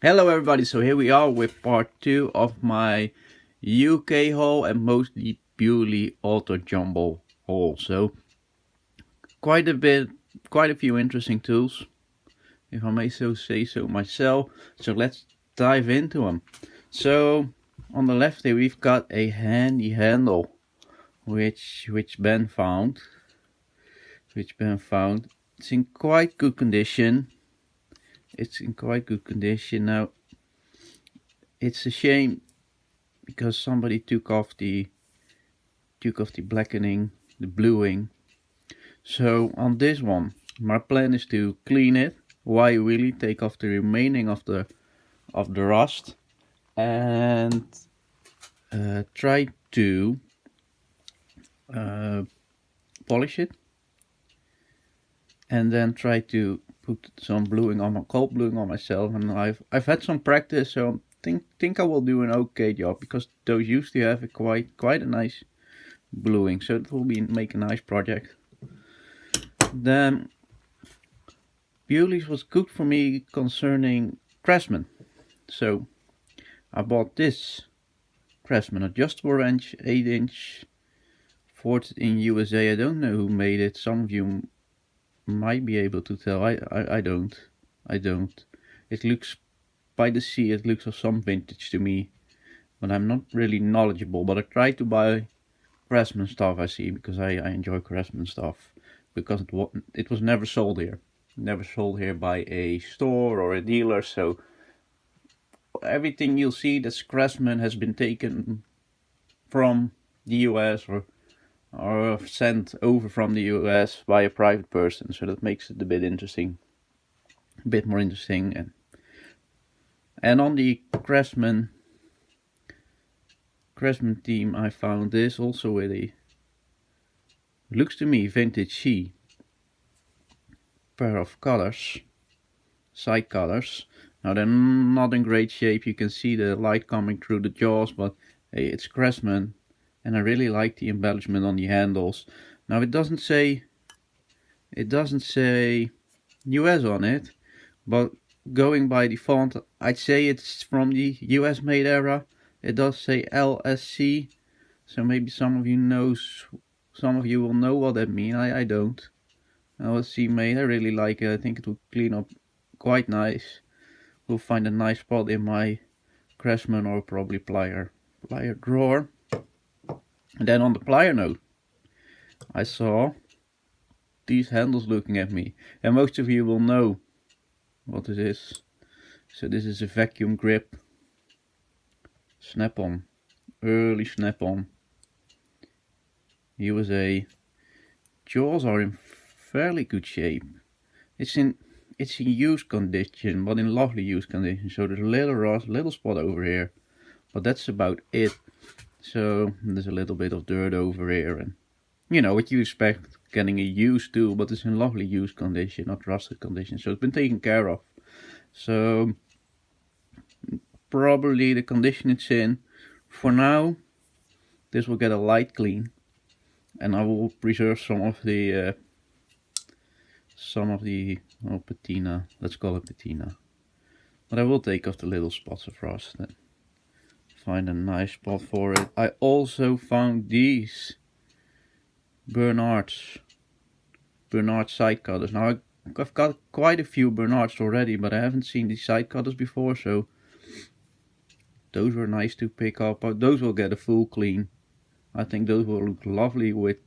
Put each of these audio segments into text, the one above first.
Hello everybody, so here we are with part 2 of my UK haul and mostly Beaulieu autojumble haul. So quite a bit, quite a few interesting tools, if I may so say so myself. So let's dive into them. So on the left here we've got a handy handle, which Ben found. It's in quite good condition. Now. It's a shame because somebody took off the blackening, the bluing. So on this one, my plan is to clean it. Why really take off the remaining of the rust and try to polish it, and then try to put some bluing on cold bluing on myself. And I've had some practice, so think I will do an okay job because those used to have a quite a nice bluing, so it will make a nice project. Then Beaulieu was good for me concerning Craftsman, so I bought this Craftsman adjustable wrench, 8-inch, forged in USA. I don't know who made it. Some of you might be able to tell. I don't. It looks, by the sea, it looks of some vintage to me, but I'm not really knowledgeable. But I try to buy Craftsman stuff, I see, because I enjoy Craftsman stuff, because it was never sold here. Never sold here by a store or a dealer, so everything you'll see that's Craftsman has been taken from the US or sent over from the US by a private person, so that makes it a bit more interesting. And on the Craftsman team, I found this also with a, looks to me, vintage C pair of colors, side colors. Now they're not in great shape, you can see the light coming through the jaws, but hey, it's Craftsman, and I really like the embellishment on the handles. Now it doesn't say US on it, but going by the font, I'd say it's from the US made era. It does say LSC, so maybe some of you will know what that means. I don't. LSC made, I really like it. I think it will clean up quite nice. We'll find a nice spot in my Craftsman or probably plier drawer. And then on the plier note, I saw these handles looking at me, and most of you will know what it is. So this is a vacuum grip snap-on, early snap-on, USA. Jaws are in fairly good shape. It's in used condition, but in lovely used condition. So there's a little rust, little spot over here, but that's about it. So there's a little bit of dirt over here, and you know what you expect getting a used tool, but it's in lovely used condition, not rusted condition. So it's been taken care of. So probably the condition it's in, for now, this will get a light clean, and I will preserve some of the patina, let's call it patina. But I will take off the little spots of rust and find a nice spot for it. I also found these Bernard side cutters. Now I've got quite a few Bernards already, but I haven't seen these side cutters before, so those were nice to pick up. Those will get a full clean. I think those will look lovely with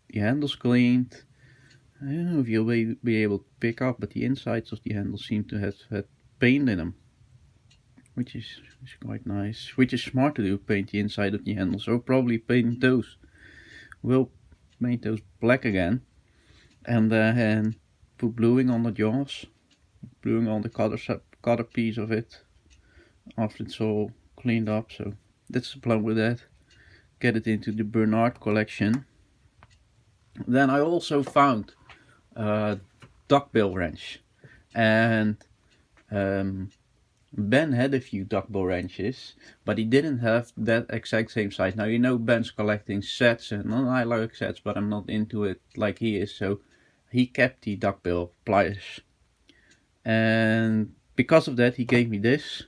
the handles cleaned. I don't know if you'll be able to pick up, but the insides of the handles seem to have had paint in them, which is quite nice. Which is smart to do, paint the inside of the handles. So probably paint those. We'll paint those black again, and then put bluing on the jaws, bluing on the cutter piece of it after it's all cleaned up. So that's the plan with that. Get it into the Bernard collection. Then I also found Duckbill wrench, and Ben had a few Duckbill wrenches, but he didn't have that exact same size. Now you know Ben's collecting sets, and I like sets, but I'm not into it like he is, so he kept the Duckbill pliers. And because of that he gave me this,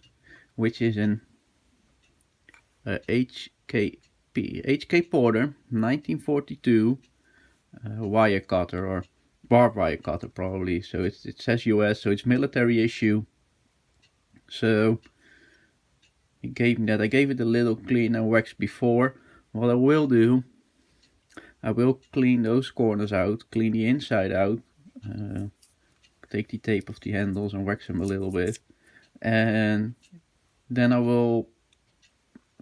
which is an HK Porter 1942 wire cutter, or barbed wire cutter probably. So it says US, so it's military issue. So he gave me that. I gave it a little clean and wax before. What I will do, I will clean those corners out, clean the inside out, take the tape off the handles and wax them a little bit, and then I will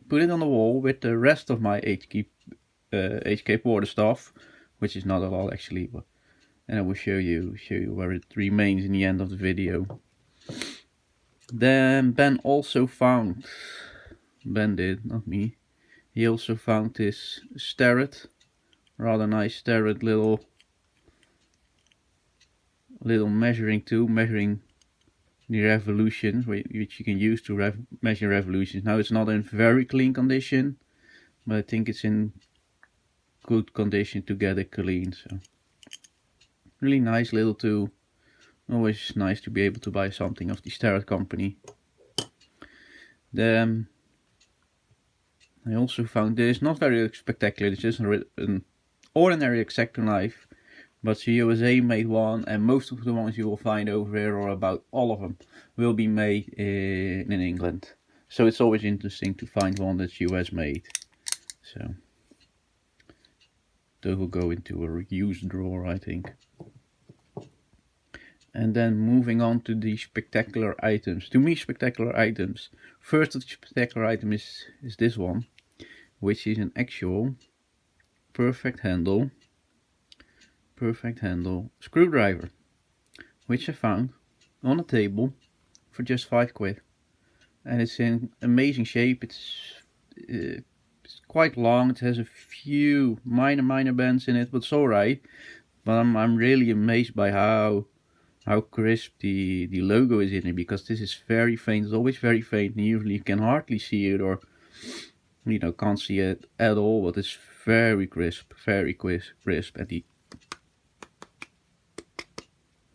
put it on the wall with the rest of my HK Porter stuff, which is not a lot actually, but and I will show you where it remains in the end of the video. Then Ben also found, Ben did, not me, he also found this Starrett, rather nice Starrett little measuring tool, measuring the revolutions, which you can use to measure revolutions. Now it's not in very clean condition, but I think it's in good condition to get it clean. So really nice little tool. Always nice to be able to buy something of the Starrett company. Then I also found this, not very spectacular, it's just an ordinary X-Acto knife, but the USA made one, and most of the ones you will find over here, or about all of them, will be made in England. So it's always interesting to find one that's US made. So those will go into a used drawer, I think. And then moving on to the spectacular items. To me, spectacular items. First of the spectacular item is this one, which is an actual perfect handle screwdriver, which I found on a table for just £5, and it's in amazing shape. It's quite long. It has a few minor bends in it, but it's alright. But I'm really amazed by how crisp the logo is in it, because this is very faint. It's always very faint, and usually you can hardly see it, or can't see it at all, but it's very crisp, and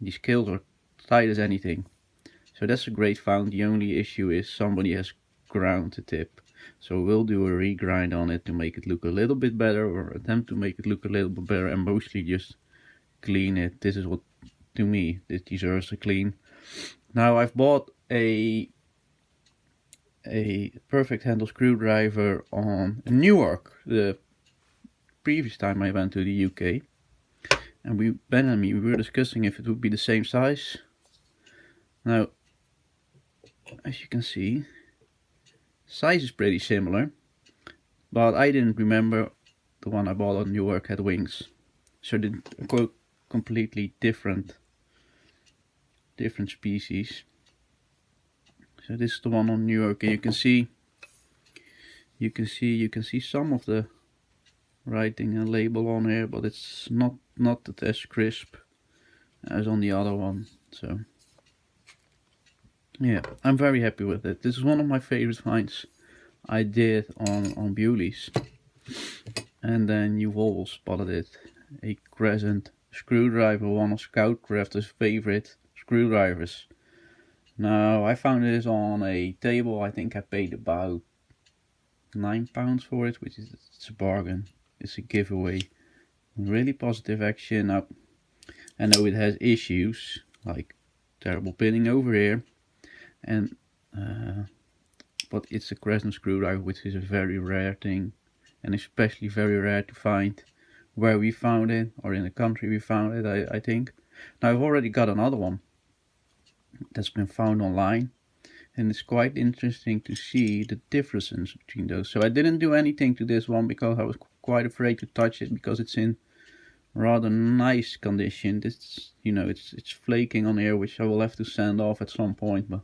the scales are tight as anything. So that's a great found. The only issue is somebody has ground the tip, so we'll do a regrind on it to make it look a little bit better, or attempt to make it look a little bit better, and mostly just clean it. This is what, to me, it deserves a clean. Now I've bought a perfect handle screwdriver on Newark the previous time I went to the UK, and Ben and me were discussing if it would be the same size. Now, as you can see, size is pretty similar, but I didn't remember the one I bought on Newark had wings, so they're completely different species. So this is the one on Newark, and you can see some of the writing and label on here, but it's not as crisp as on the other one. So yeah, I'm very happy with it. This is one of my favorite finds I did on Beaulieu's. And then you've all spotted it, a crescent screwdriver, one of Scoutcraft's favorite screwdrivers. Now I found this on a table. I think I paid about £9 for it, which is, it's a bargain. It's a giveaway. Really positive action. Now I know it has issues like terrible pinning over here, and but it's a crescent screwdriver, which is a very rare thing, and especially very rare to find where we found it, or in the country we found it, I think. Now I've already got another one that's been found online, and it's quite interesting to see the differences between those. So I didn't do anything to this one because I was quite afraid to touch it, because it's in rather nice condition. This, it's flaking on here, which I will have to sand off at some point, but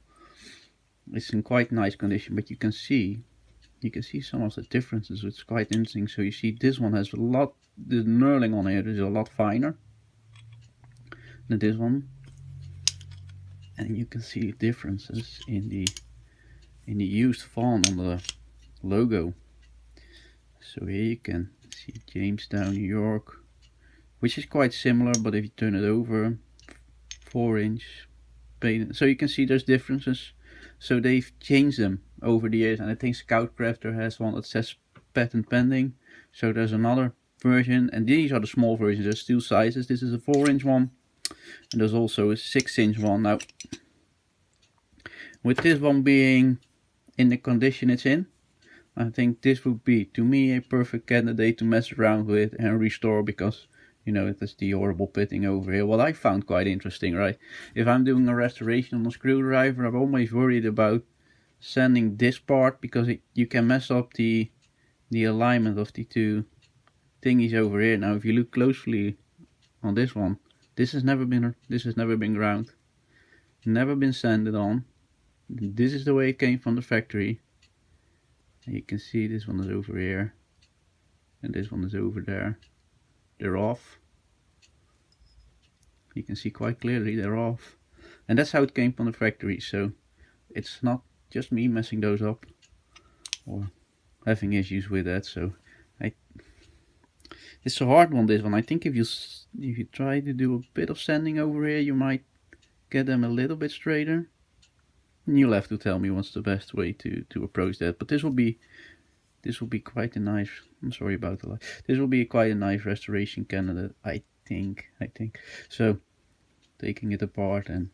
it's in quite nice condition. But you can see some of the differences. It's quite interesting. So you see this one has a lot, the knurling on here is a lot finer than this one, and you can see differences in the used font on the logo. So here you can see Jamestown, New York, which is quite similar, but if you turn it over, 4-inch, So you can see there's differences. So they've changed them over the years, and I think Scoutcrafter has one that says patent pending. So there's another version, and these are the small versions. There's two sizes. This is a 4-inch one, and there's also a 6-inch one. Now, with this one being in the condition it's in, I think this would be, to me, a perfect candidate to mess around with and restore, because, you know, it is the horrible pitting over here. What I found quite interesting, right? If I'm doing a restoration on a screwdriver, I'm always worried about sanding this part, because you can mess up the alignment of the two thingies over here. Now, if you look closely on this one, this has never been ground, never been sanded on. This is the way it came from the factory. And you can see this one is over here, and this one is over there. They're off. You can see quite clearly they're off, and that's how it came from the factory. So it's not just me messing those up or having issues with that. So it's a hard one, this one. I think if you try to do a bit of sanding over here, you might get them a little bit straighter. And you'll have to tell me what's the best way to approach that. But this will be quite a nice, I'm sorry about the light. This will be quite a nice restoration candidate, I think. So taking it apart and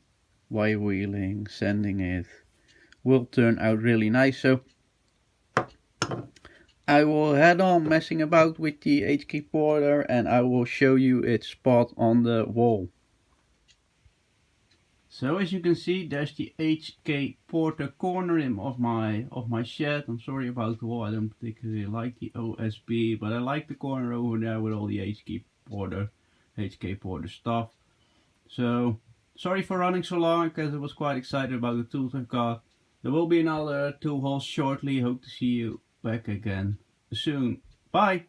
wire wheeling, sanding it, will turn out really nice. So I will head on messing about with the HK Porter, and I will show you its spot on the wall. So as you can see, there's the HK Porter corner of my shed. I'm sorry about the wall, I don't particularly like the OSB, but I like the corner over there with all the HK Porter stuff. So sorry for running so long, because I was quite excited about the tools I've got. There will be another tool haul shortly. Hope to see you back again soon. Bye!